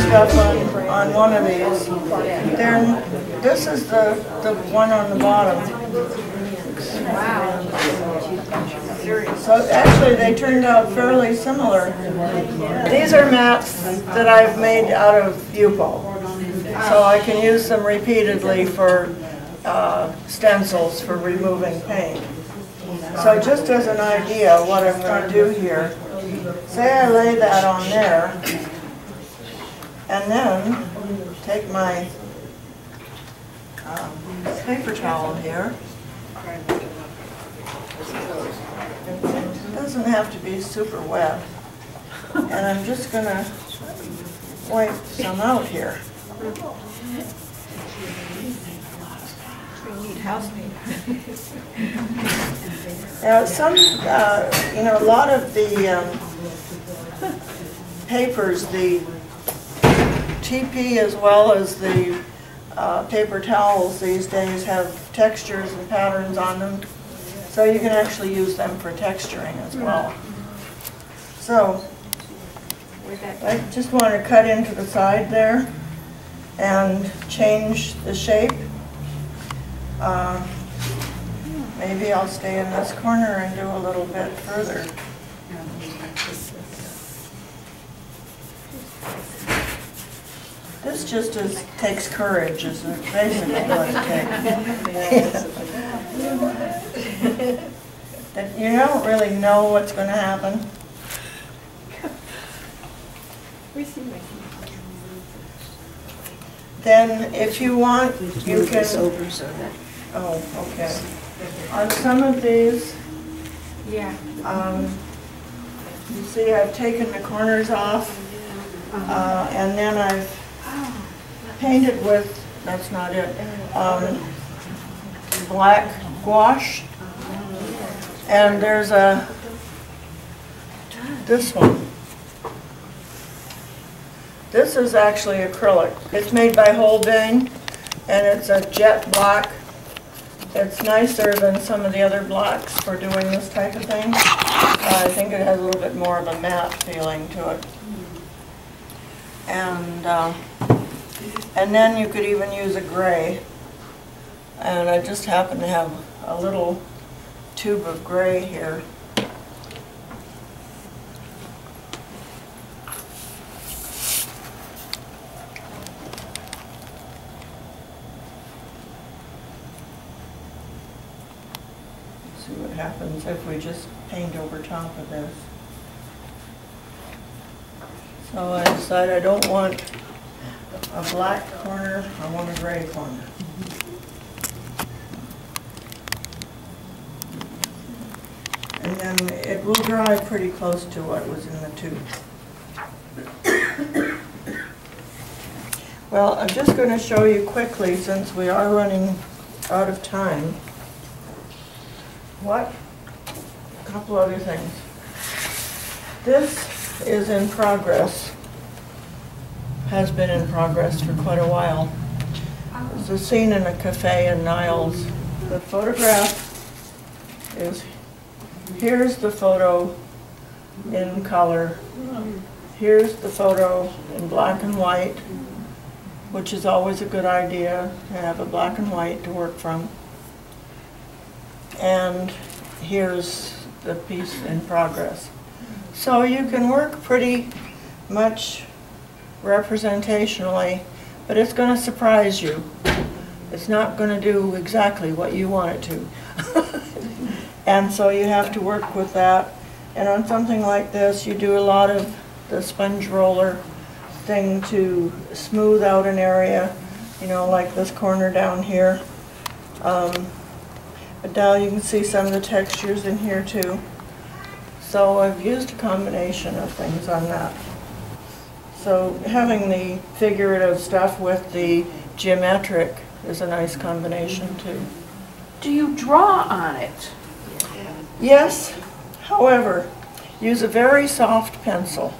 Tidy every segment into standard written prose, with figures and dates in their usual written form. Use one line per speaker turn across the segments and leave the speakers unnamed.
stuff on one of these, then this is the one on the bottom. So actually they turned out fairly similar. These are mats that I've made out of Yupo. So I can use them repeatedly for stencils for removing paint. So just as an idea what I'm going to do here, say I lay that on there, and then take my paper towel here. It doesn't have to be super wet. And I'm just going to wipe some out here.
We need house paint.
Now some, you know, a lot of the papers, the TP as well as the paper towels these days have textures and patterns on them. So you can actually use them for texturing as well. So I just want to cut into the side there and change the shape. Maybe I'll stay in this corner and do a little bit further. This just takes courage, is basically what it takes. That you don't really know what's going to happen. Then if you want, you can... Oh, okay. On some of these,
yeah.
You see I've taken the corners off, and then I've painted with, that's not it, black gouache. And there's this one. This is actually acrylic. It's made by Holbein, and it's a jet black. It's nicer than some of the other blacks for doing this type of thing. I think it has a little bit more of a matte feeling to it. And then you could even use a gray. And I just happen to have a little tube of gray here. See what happens if we just paint over top of this. So I decide I don't want a black corner, I want a gray corner. And then it will dry pretty close to what was in the tube. Well, I'm just going to show you quickly, since we are running out of time, a couple other things. This is in progress, has been in progress for quite a while. It's a scene in a cafe in Niles. The photograph is, here's the photo in color, here's the photo in black and white, which is always a good idea to have a black and white to work from. And here's the piece in progress. So you can work pretty much representationally, but it's going to surprise you. It's not going to do exactly what you want it to. And so you have to work with that. And on something like this, you do a lot of the sponge roller thing to smooth out an area, you know, like this corner down here. But now you can see some of the textures in here too. So I've used a combination of things on that. So having the figurative stuff with the geometric is a nice combination too.
Do you draw on it?
Yes, however, use a very soft pencil,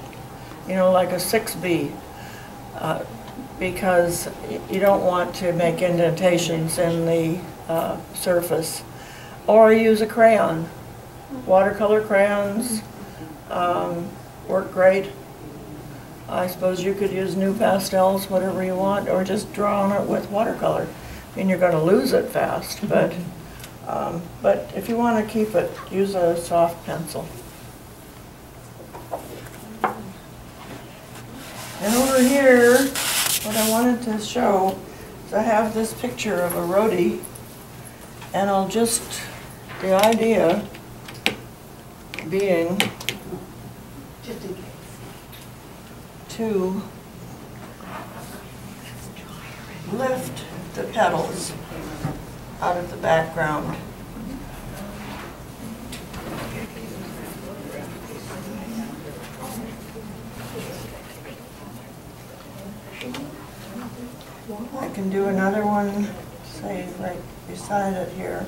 you know, like a 6B, because you don't want to make indentations in the surface. Or use a crayon. Watercolor crayons work great. I suppose you could use new pastels, whatever you want, or just draw on it with watercolor. I mean, you're going to lose it fast, but if you want to keep it, use a soft pencil. And over here, what I wanted to show is I have this picture of a roadie, and the idea being to lift the petals out of the background. I can do another one, say, right beside it here.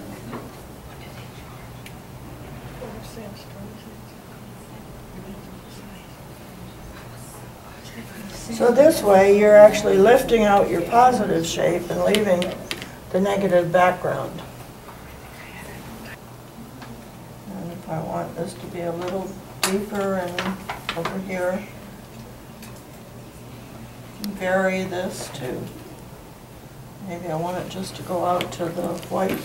So this way, you're actually lifting out your positive shape and leaving the negative background. And if I want this to be a little deeper and over here, vary this too. Maybe I want it just to go out to the white.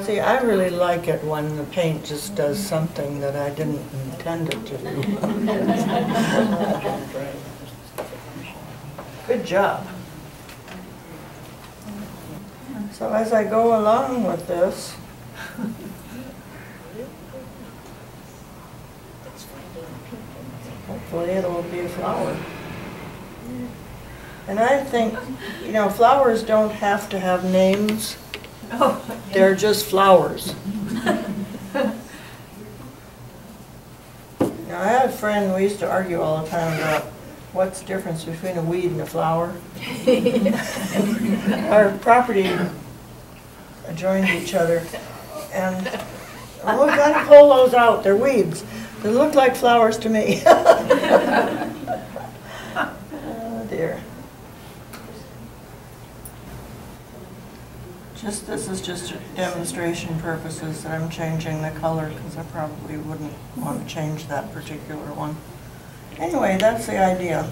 See, I really like it when the paint just does something that I didn't intend it to do. Good job. So as I go along with this, hopefully it'll be a flower. And I think, you know, flowers don't have to have names. Oh, they're just flowers. Now, I had a friend, we used to argue all the time about what's the difference between a weed and a flower. Our property adjoined each other, and oh, we've got to pull those out. They're weeds. They look like flowers to me. Oh dear. This is just demonstration purposes that I'm changing the color, because I probably wouldn't want to change that particular one. Anyway, that's the idea.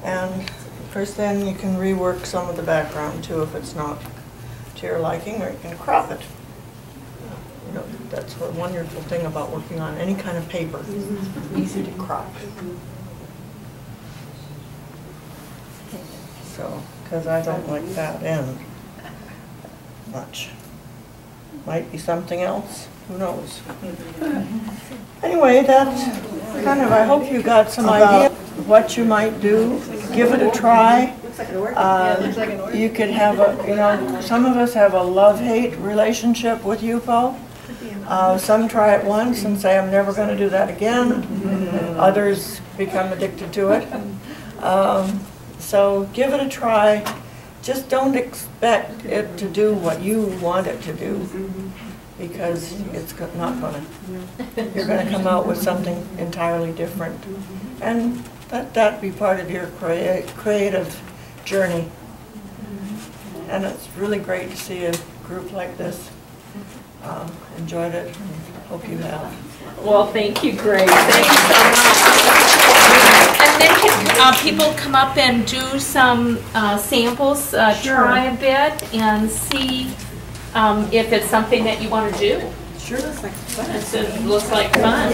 And of course then you can rework some of the background too if it's not to your liking, or you can crop it. You know, that's the wonderful thing about working on any kind of paper. Easy to crop. So, because I don't like that end much. Might be something else, who knows. Anyway, that's kind of, I hope you got some idea of what you might do. Give it a try. You could have a, you know, some of us have a love-hate relationship with Yupo. Some try it once and say, I'm never going to do that again. Others become addicted to it. So give it a try. Just don't expect it to do what you want it to do, because it's not going to. You're going to come out with something entirely different. And let that be part of your creative journey. And it's really great to see a group like this. Enjoyed it, and hope you have.
Well, thank you, Grace. Thank you so much. And then can people come up and do some samples,
Sure.
try a bit, and see if it's something that you want to do?
Sure. Looks like fun.
It looks like fun.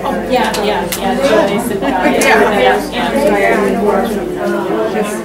Oh, yeah. Nice and dry. Yeah.